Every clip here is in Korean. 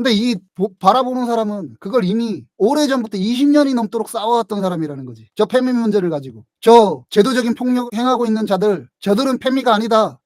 근데 이 바라보는 사람은 그걸 이미 오래전부터 20년이 넘도록 싸워왔던 사람이라는 거지. 저 페미 문제를 가지고. 저 제도적인 폭력 행하고 있는 자들, 저들은 페미가 아니다.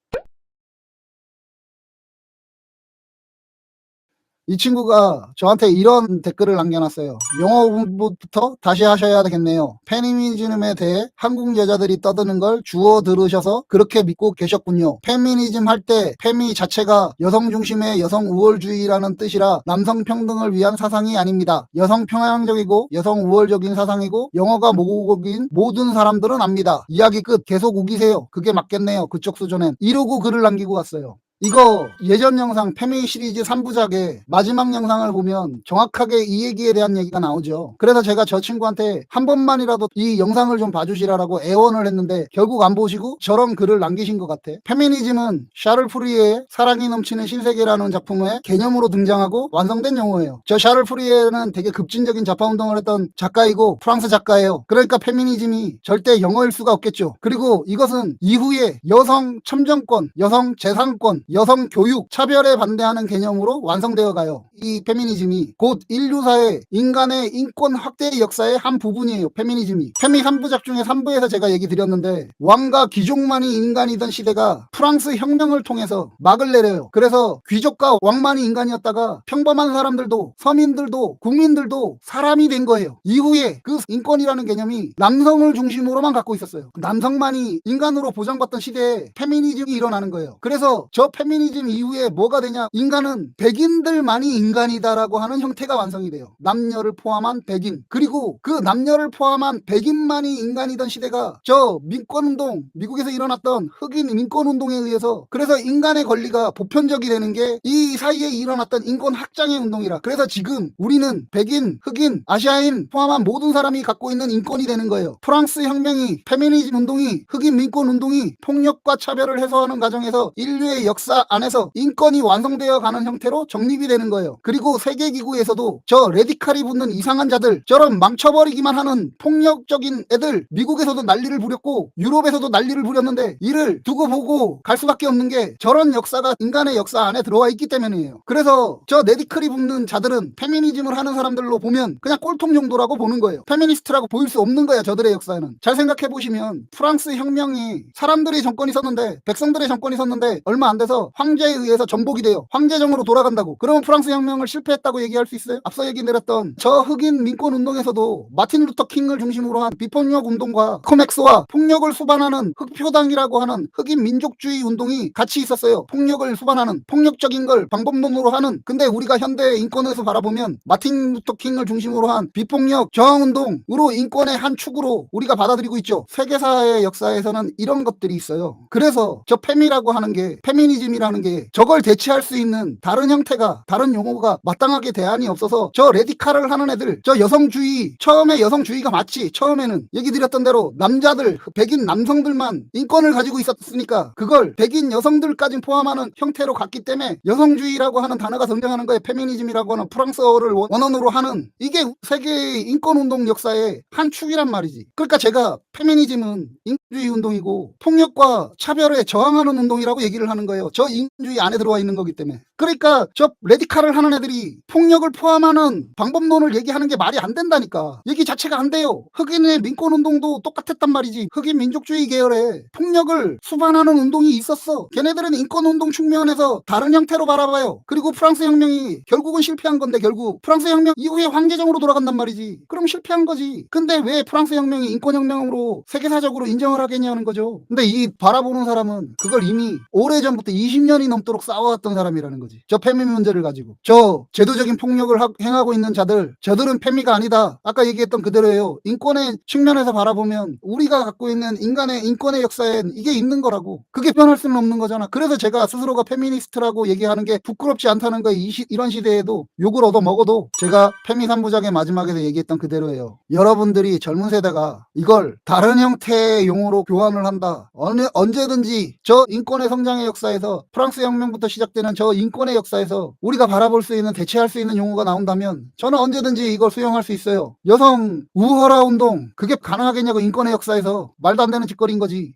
이 친구가 저한테 이런 댓글을 남겨놨어요. 영어 공부부터 다시 하셔야 되겠네요. 페미니즘에 대해 한국 여자들이 떠드는 걸 주워 들으셔서 그렇게 믿고 계셨군요. 페미니즘 할 때 페미 자체가 여성 중심의 여성 우월주의라는 뜻이라 남성 평등을 위한 사상이 아닙니다. 여성 평양적이고 여성 우월적인 사상이고 영어가 모국어인 모든 사람들은 압니다. 이야기 끝. 계속 우기세요. 그게 맞겠네요. 그쪽 수준엔. 이러고 글을 남기고 왔어요. 이거 예전 영상 페미 시리즈 3부작의 마지막 영상을 보면 정확하게 이 얘기에 대한 얘기가 나오죠. 그래서 제가 저 친구한테 한 번만이라도 이 영상을 좀 봐주시라고 애원을 했는데 결국 안 보시고 저런 글을 남기신 것 같아. 페미니즘은 샤를 프리에의 사랑이 넘치는 신세계라는 작품의 개념으로 등장하고 완성된 용어예요. 저 샤를 프리에는 되게 급진적인 좌파운동을 했던 작가이고 프랑스 작가예요. 그러니까 페미니즘이 절대 영어일 수가 없겠죠. 그리고 이것은 이후에 여성 참정권, 여성 재산권, 여성 교육, 차별에 반대하는 개념으로 완성되어 가요. 이 페미니즘이 곧 인류사의 인간의 인권 확대의 역사의 한 부분이에요. 페미니즘이. 페미 3부작 중에 3부에서 제가 얘기 드렸는데 왕과 귀족만이 인간이던 시대가 프랑스 혁명을 통해서 막을 내려요. 그래서 귀족과 왕만이 인간이었다가 평범한 사람들도 서민들도 국민들도 사람이 된 거예요. 이후에 그 인권이라는 개념이 남성을 중심으로만 갖고 있었어요. 남성만이 인간으로 보장받던 시대에 페미니즘이 일어나는 거예요. 그래서 저 페미니즘 이후에 뭐가 되냐? 인간은 백인들만이 인간이다라고 하는 형태가 완성이 돼요. 남녀를 포함한 백인. 그리고 그 남녀를 포함한 백인만이 인간이던 시대가 저 민권운동, 미국에서 일어났던 흑인 민권운동에 의해서 그래서 인간의 권리가 보편적이 되는 게 이 사이에 일어났던 인권 확장의 운동이라. 그래서 지금 우리는 백인, 흑인, 아시아인 포함한 모든 사람이 갖고 있는 인권이 되는 거예요. 프랑스 혁명이, 페미니즘 운동이, 흑인 민권 운동이 폭력과 차별을 해소하는 과정에서 인류의 역사 안에서 인권이 완성되어 가는 형태로 정립이 되는 거예요. 그리고 세계기구에서도 저 레디칼이 붙는 이상한 자들처럼 망쳐버리기만 하는 폭력적인 애들 미국에서도 난리를 부렸고 유럽에서도 난리를 부렸는데 이를 두고 보고 갈 수밖에 없는 게 저런 역사가 인간의 역사 안에 들어와 있기 때문이에요. 그래서 저 레디칼이 붙는 자들은 페미니즘을 하는 사람들로 보면 그냥 꼴통 정도라고 보는 거예요. 페미니스트라고 보일 수 없는 거야 저들의 역사는. 잘 생각해보시면 프랑스 혁명이 사람들의 정권이 섰는데 백성들의 정권이 섰는데 얼마 안 돼서 황제에 의해서 전복이 돼요. 황제정으로 돌아간다고. 그러면 프랑스 혁명을 실패했다고 얘기할 수 있어요? 앞서 얘기 내렸던 저 흑인 민권 운동에서도 마틴 루터 킹을 중심으로 한 비폭력 운동과 코맥스와 폭력을 수반하는 흑표당이라고 하는 흑인 민족주의 운동이 같이 있었어요. 폭력을 수반하는 폭력적인 걸 방법론으로 하는. 근데 우리가 현대 인권에서 바라보면 마틴 루터 킹을 중심으로 한 비폭력 저항운동으로 인권의 한 축으로 우리가 받아들이고 있죠. 세계사의 역사에서는 이런 것들이 있어요. 그래서 저 페미라고 하는 게 페미니즘이라는 게 저걸 대체할 수 있는 다른 형태가 다른 용어가 마땅하게 대안이 없어서 저 레디칼을 하는 애들 저 여성주의 처음에 여성주의가 맞지. 처음에는 얘기 드렸던 대로 남자들 백인 남성들만 인권을 가지고 있었으니까 그걸 백인 여성들까지 포함하는 형태로 갔기 때문에 여성주의라고 하는 단어가 등장하는 거에 페미니즘이라고 하는 프랑스어를 원어로 하는 이게 세계 인권운동 역사의 한 축이란 말이지. 그러니까 제가 페미니즘은 인권주의 운동이고 폭력과 차별에 저항하는 운동이라고 얘기를 하는 거예요. 저 인권주의 안에 들어와 있는 거기 때문에. 그러니까 저 레디칼을 하는 애들이 폭력을 포함하는 방법론을 얘기하는 게 말이 안 된다니까. 얘기 자체가 안 돼요. 흑인의 민권운동도 똑같았단 말이지. 흑인 민족주의 계열에 폭력을 수반하는 운동이 있었어. 걔네들은 인권운동 측면에서 다른 형태로 바라봐요. 그리고 프랑스 혁명이 결국은 실패한 건데 결국 프랑스 혁명 이후에 황제정으로 돌아간단 말이지. 그럼 실패한 거지. 근데 왜 프랑스 혁명이 인권혁명으로 세계사적으로 인정을 하겠냐는 거죠. 근데 이 바라보는 사람은 그걸 이미 오래전부터 20년이 넘도록 싸워왔던 사람이라는 거지. 저 페미 문제를 가지고. 저 제도적인 폭력을 행하고 있는 자들, 저들은 페미가 아니다. 아까 얘기했던 그대로예요. 인권의 측면에서 바라보면 우리가 갖고 있는 인간의 인권의 역사엔 이게 있는 거라고. 그게 변할 수는 없는 거잖아. 그래서 제가 스스로가 페미니스트라고 얘기하는 게 부끄럽지 않다는 거예요. 이런 시대에도 욕을 얻어 먹어도 제가 페미 3부작의 마지막에서 얘기했던 그대로예요. 여러분들이 젊은 세대가 이걸 다른 형태의 용어로 교환을 한다. 언제든지 저 인권의 성장의 역사에서 프랑스 혁명부터 시작되는 저 인권의 역사에서 우리가 바라볼 수 있는 대체할 수 있는 용어가 나온다면 저는 언제든지 이걸 수용할 수 있어요. 여성 우월화 운동 그게 가능하겠냐고. 인권의 역사에서 말도 안 되는 짓거리인 거지.